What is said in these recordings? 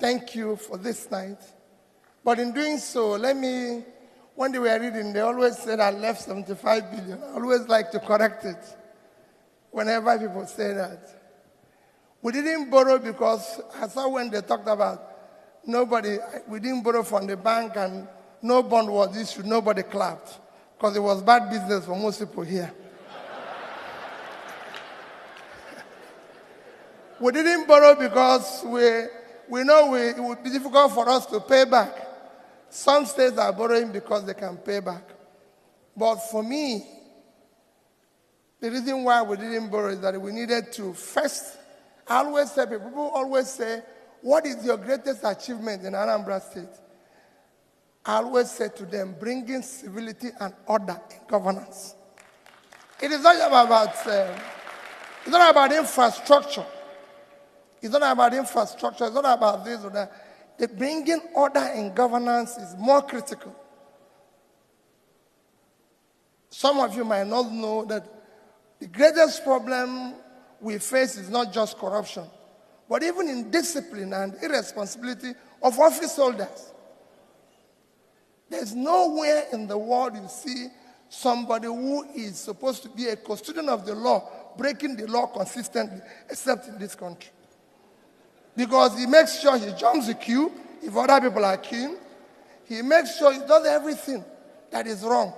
thank you for this night. But in doing so, when they were reading, they always said I left 75 billion. I always like to correct it whenever people say that. We didn't borrow because I saw when they talked about we didn't borrow from the bank and no bond was issued, nobody clapped because it was bad business for most people here. We didn't borrow because we know it would be difficult for us to pay back. Some states are borrowing because they can pay back. But for me, the reason why we didn't borrow is that we needed to first, I always say, people always say, what is your greatest achievement in Anambra State? I always say to them, bringing civility and order in governance. It is not about infrastructure. It's not about infrastructure. It's not about this or that. The bringing order in governance is more critical. Some of you might not know that the greatest problem we face is not just corruption, but even indiscipline and irresponsibility of office holders. There's nowhere in the world you see somebody who is supposed to be a custodian of the law breaking the law consistently, except in this country. Because he makes sure he jumps the queue if other people are queuing. He makes sure he does everything that is wrong.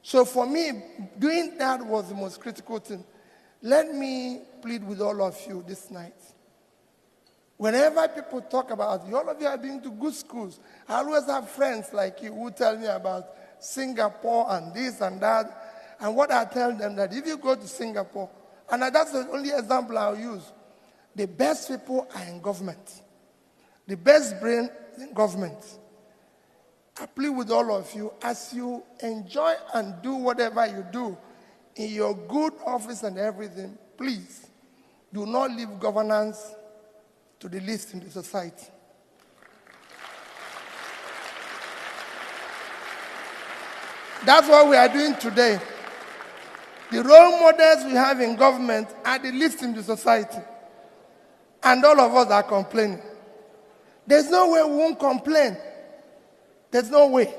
So for me, doing that was the most critical thing. Let me plead with all of you this night. Whenever people talk about you, all of you are being to good schools. I always have friends like you who tell me about Singapore and this and that. And what I tell them that if you go to Singapore, and that's the only example I'll use, the best people are in government. The best brain is in government. I plead with all of you, as you enjoy and do whatever you do in your good office and everything, please do not leave governance to the least in the society. That's what we are doing today. The role models we have in government are the least in the society. And all of us are complaining. There's no way we won't complain. There's no way.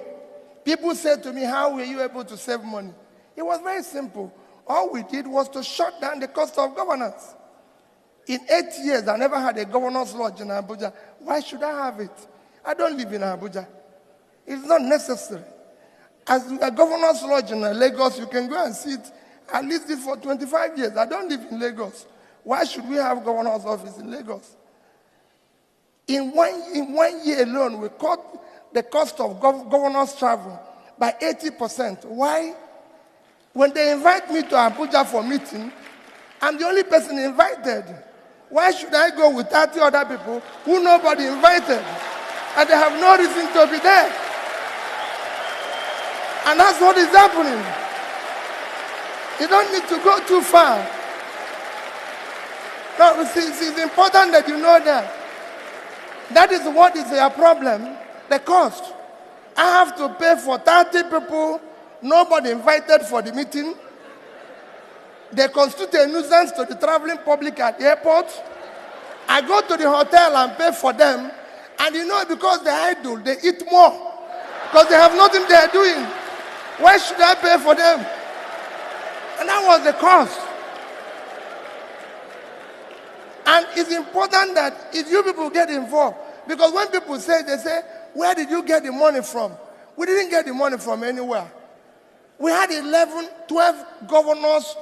People say to me, how were you able to save money? It was very simple. All we did was to shut down the cost of governance. In 8 years, I never had a governor's lodge in Abuja. Why should I have it? I don't live in Abuja. It's not necessary. As a governor's lodge in Lagos, you can go and see it. I lived it for 25 years. I don't live in Lagos. Why should we have governor's office in Lagos? In one year alone, we cut the cost of governor's travel by 80%. Why? When they invite me to Abuja for meeting, I'm the only person invited. Why should I go with 30 other people who nobody invited? And they have no reason to be there. And that's what is happening. You don't need to go too far. No, it's important that you know that. That is what is your problem, the cost. I have to pay for 30 people, nobody invited for the meeting. They constitute a nuisance to the traveling public at the airport. I go to the hotel and pay for them. And you know, because they're idle, they eat more. Because they have nothing they're doing. Why should I pay for them? And that was the cost. And it's important that if you people get involved, because when people say, they say, where did you get the money from? We didn't get the money from anywhere. We had 12 governors'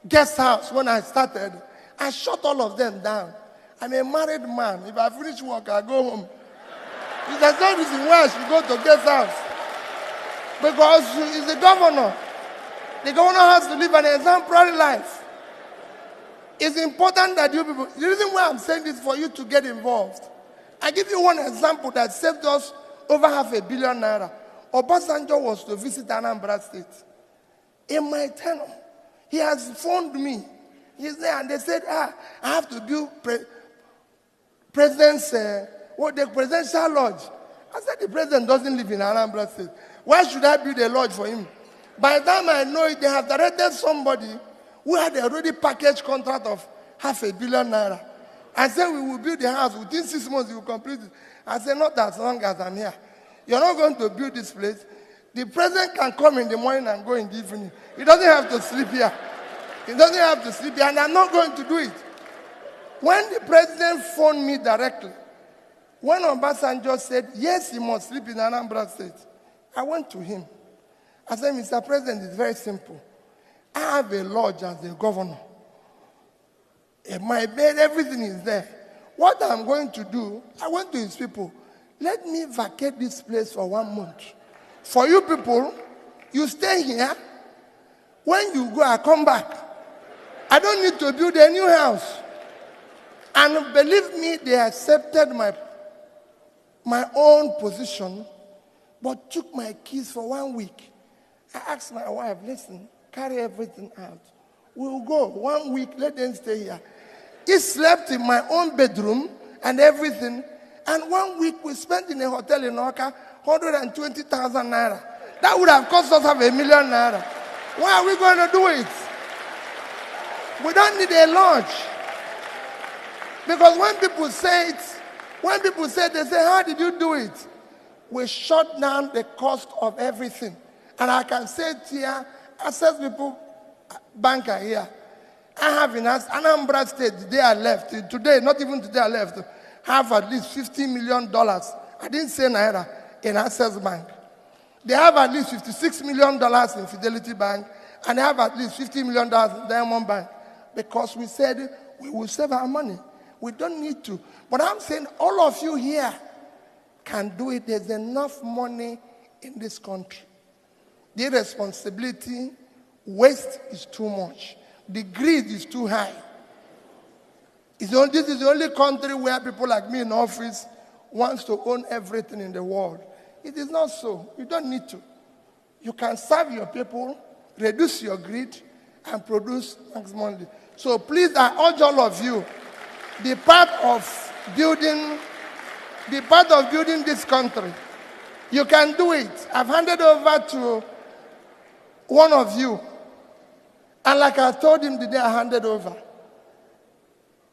guest house when I started. I shut all of them down. I'm a married man. If I finish work, I go home. There's no reason why I should go to guest house. Because he's the governor. The governor has to live an exemplary life. It's important that you people, the reason why I'm saying this is for you to get involved. I give you one example that saved us over $500 million. Obasanjo was to visit Anambra State. In my tenure, he has phoned me. He's there and they said, I have to build the presidential lodge. I said, the president doesn't live in Anambra State. Why should I build a lodge for him? By the time I know it, they have directed somebody who had already packaged contract of $500 million. I said, we will build the house. Within 6 months, you will complete it. I said, not as long as I'm here. You're not going to build this place. The president can come in the morning and go in the evening. He doesn't have to sleep here. He doesn't have to sleep here, and I'm not going to do it. When the president phoned me directly, when Obasanjo said, yes, he must sleep in Anambra State, I went to him. I said, Mr. President, it's very simple. I have a lodge as a governor. My bed, everything is there. What I'm going to do, I went to his people, let me vacate this place for 1 month. For you people, you stay here. When you go, I come back. I don't need to build a new house. And believe me, they accepted my own position, but took my keys for 1 week. I asked my wife, listen, carry everything out. We'll go 1 week, let them stay here. He slept in my own bedroom and everything. And 1 week we spent in a hotel in Oka, 120,000 naira. That would have cost us $1 million naira. Why are we going to do it? We don't need a lodge. Because when people say it, they say, how did you do it? We shut down the cost of everything. And I can say it here, access people, banker here. I have in Anambra State, the day I left, today, not even today I left, have at least $50 million. I didn't say naira, in Access Bank. They have at least $56 million in Fidelity Bank, and they have at least $50 million in Diamond Bank. Because we said we will save our money. We don't need to. But I'm saying all of you here can do it. There's enough money in this country. The irresponsibility, waste is too much. The greed is too high. This is the only country where people like me in office wants to own everything in the world. It is not so. You don't need to. You can serve your people, reduce your greed, and produce maximally. So please, I urge all of you, be part of building this country. You can do it. I've handed over to one of you. And like I told him the day I handed over,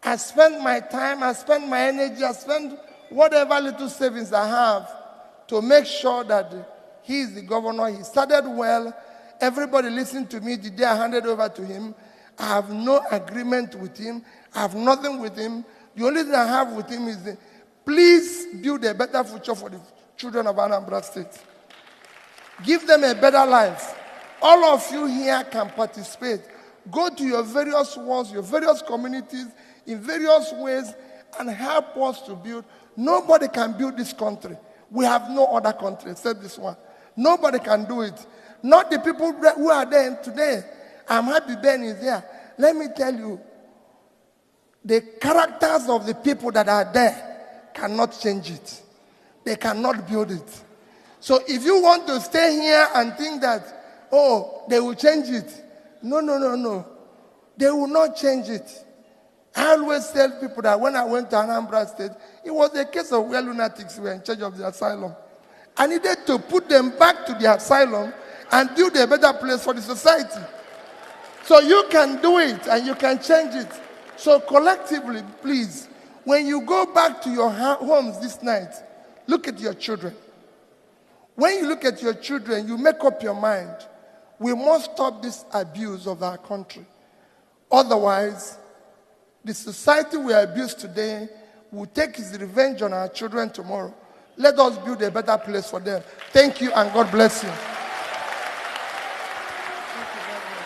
I spent my time, I spent my energy, I spent whatever little savings I have to make sure that he is the governor. He started well. Everybody listened to me the day I handed over to him. I have no agreement with him. I have nothing with him. The only thing I have with him is, please build a better future for the children of Anambra State. Give them a better life. All of you here can participate. Go to your various wards, your various communities, in various ways, and help us to build. Nobody can build this country. We have no other country except this one. Nobody can do it. Not the people who are there today. I'm happy Ben is here. Let me tell you, the characters of the people that are there cannot change it. They cannot build it. So if you want to stay here and think that, oh, they will change it. No. They will not change it. I always tell people that when I went to Anambra State, it was a case of where lunatics were in charge of the asylum. I needed to put them back to the asylum and build a better place for the society. So you can do it and you can change it. So collectively, please, when you go back to your homes this night, look at your children. When you look at your children, you make up your mind. We must stop this abuse of our country. Otherwise, the society we abuse today will take its revenge on our children tomorrow. Let us build a better place for them. Thank you and God bless you. Thank you very much.